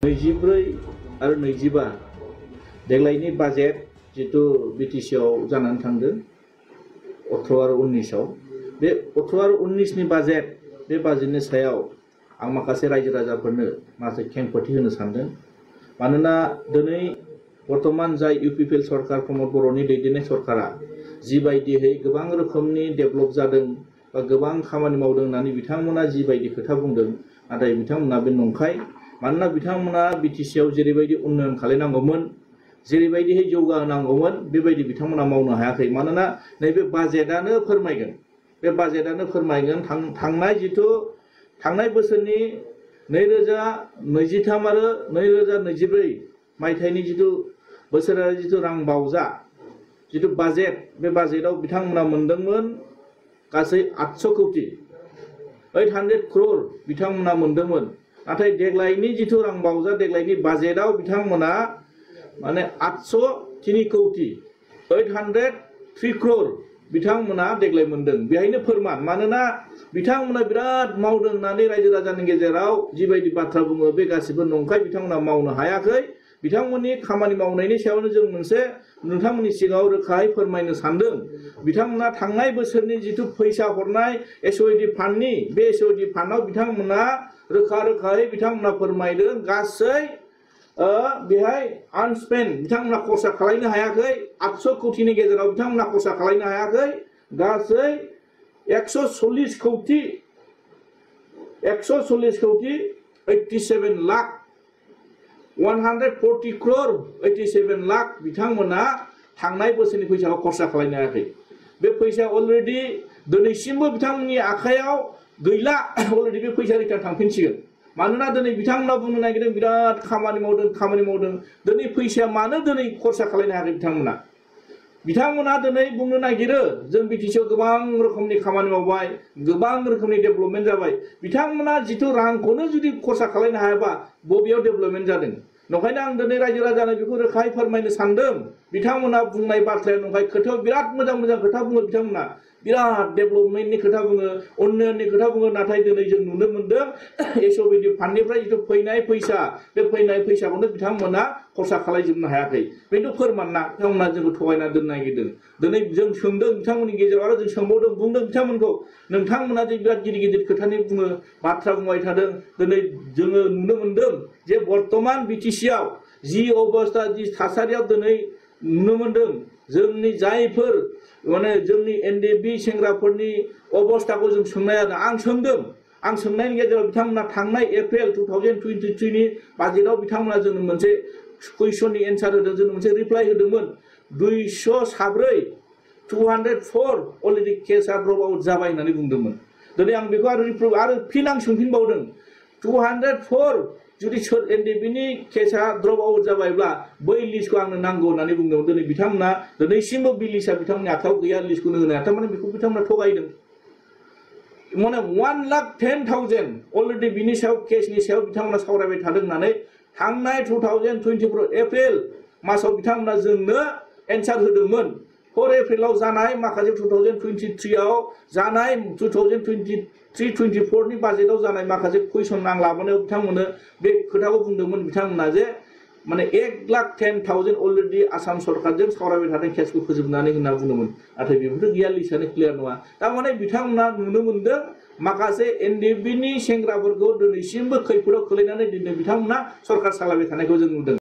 24 आरो 25 देग्लायनि बाजेट जितु बिटिसिआव जानानै थांदों 18 आरो 19 आव बे 18 आरो 19 नि बाजेट बे बाजेटनि सायाव आं माखासे रायजो राजाफोरनो माखासे खेंफोरथि होनो सानदों मानोना दिनै बर्तमान जाय इउपिपिएल सरकार प्रमद बर'नि दैदेननाय सरकारा जिबायदियै गोबां रोखोमनि डेभेलप जादों बा गोबां खामानि मावदों होननानै बिथांमोना जिबायदि खोथा बुंदों नाथाय बिथांमोना बे नंखाय मानोना बिथांमोना बिटिसिआव जेरैबायदि उन्नयन खालामनांगौमोन जेरैबायदियै जौगाहोनांगौमोन बेबायदि बिथांमोना मावनो हायाखै मानोना नैबे बाजेटआनो फोरमायगोन बे बाजेटआनो फोरमायगोन थांनाय बोसोरनि 2023 आरो 2024 मायथाइनि जितु बोसोरारि जितु रां बावजा जितु बाजेट बे बाजेटआव बिथांमोना मोनदोंमोन गासै 800 कोटी 800 crore बिथांमोना मोनदोंमोन नाथाय देग्लायनि जितु रां बावजा देग्लायनि बाजेटआव बिथांमोना माने 803 कोटी 803 crore बिथांमोना देग्लाय मोनदों बेहायनो फोरमान मानोना बिथांमोना बिराद मावदों होननानै रायजो राजानि गेजेराव जिबायदि बाथ्रा बुङो बे गासिबो नंखाय बिथांमोना मावनो हायाखै बिथांमोननि खामानि मावनायनि सायावनो जों मोनसे नोंथांमोननि सिगाङाव रोखायै फोरमायनो सानदों बिथांमोना थांनाय बोसोरनि जितु फैसा हरनाय एसओडि फान्डनि बे एसओडि फान्डआव बिथांमोना रोखायै बिथांमोना फोरमायदों गासै बेहाय आनस्पेन्ड बिथांमोना खरसा खालामनो हायाखै 800 कोटीनि गेजेराव बिथांमोना खरसा खालामनो हायाखै गासै 140 कोटी 87 लाख 140 crore 87 लाख बिथांमोना थांनाय बोसोरनि फैसाखौ खरसा खालामनो हायाखै बे फैसा अलरेडि दिनैसिमबो बिथांमोननि आखायाव गैला अलरेडि बे फैसा रिटार्न थांफिनसिगोन मानोना दिनै बिथांमोना बुंनो नागिरदों बिराद खामानि मावदों दिनै फैसाया मानो दिनै खरसा खालामनो हायाखै बिथांमोना दिनै बुंनो नागिरो जों बिटिसिआव गोबां रोखोमनि खामानि मावबाय गोबां रोखोमनि डेभेलपमेन्ट जाबाय बिथांमोना जितु रांखौनो जुदि खरसा खालामनो हायाबा बबेयाव डेभेलपमेन्ट जादों नंखायनो आं दिनै रायजो राजानो बेखौ रोखायै फोरमायनो सानदों बिथांमोना बुंनाय बाथ्राया नंखाय खोथायाव बिराद मोजां खोथा बुङो बिथांमोना बिराद डेभेलपमेन्टनि खोथा बुङो उन्नयननि खोथा बुङो नाथाय दिनै जों नुनो मोनदों एसओडि फान्डनिफ्राय जितु फैनाय फैसा बे फैनाय फैसाखौनो बिथांमोना खरसा खालामजोबनो हायाखै बेथ' फोरमान ना बिथांमोना जोंखौ थगायना दोननो नागिरदों दिनै जों सोंदों बिथांमोननि गेजेराव आरो जों सोंबावदों बुंदों बिथांमोनखौ नोंथांमोना जे बिराद गिदिर खोथानि बुङो बाथ्रा बुंबाय थादों दिनै जोङो नुनो मोनदों जे बर्तमान बिटिसिआव जि अबस्था जि थासारियाव दिनै नुनो मोनदों जोंनि जायफोर माने जोंनि एनडिएफबि सेंग्राफोरनि अबस्थाखौ जों सोंनाय आं सोंनायनि गेजेराव बिथांमोना थांनाय एप्रिल 2023 नि बाजेटआव बिथांमोना जोंनो मोनसे कुइसननि एन्सार होदों जों मोनसे रिप्लाइ होदोंमोन 204 204 अलरेडि केसआ ड्रप आउट जाबाय होननानै बुंदोंमोन दिनै आं बेखौ आरो फिन आं सोंफिनबावदों 204 जुदि एनडिएफबिनि केसआ ड्रप आउट जाबायब्ला बै लिस्टखौ आंनो नांगौ होननानै बुंदोंमोन दिनै बिथांमोना दिनैसिमबो बे लिस्टआ बिथांमोननि आखायाव गैया लिस्टखौनो होनो हाया थारमाने बेखौ बिथांमोना थगायदों माने 1,10,000 अलरेडि बिनि सायाव केसनि सायाव बिथांमोना सावरायबाय थादों होननानै थांनाय 2024 एप्रिल मासाव बिथांमोना जोंनो एन्सार होदोंमोन 4 एप्रिलाव जानाय माखासे 2023 आव जानाय 2023-24 नि बाजेटआव जानाय माखासे कुइसन आं लाबोनायाव बिथांमोननो बे खोथाखौ बुंदोंमोन बिथांमोना जे माने 1,10,000 अलरेडि आसाम सरकारजों सावरायबाय थादों केसखौ फोजोबनानै होनना बुंदोंमोन नाथाय बेफोरथ' गैया लिस्टआनो क्लियार नङा थारमाने बिथांमोना नुनो मोनदों माखासे एनडिएफबिनि सेंग्राफोरखौ दिनैसिमबो खैफोदाव खोलैनानै दिनै बिथांमोना सरकार सालायबाय थानायखौ जों नुदों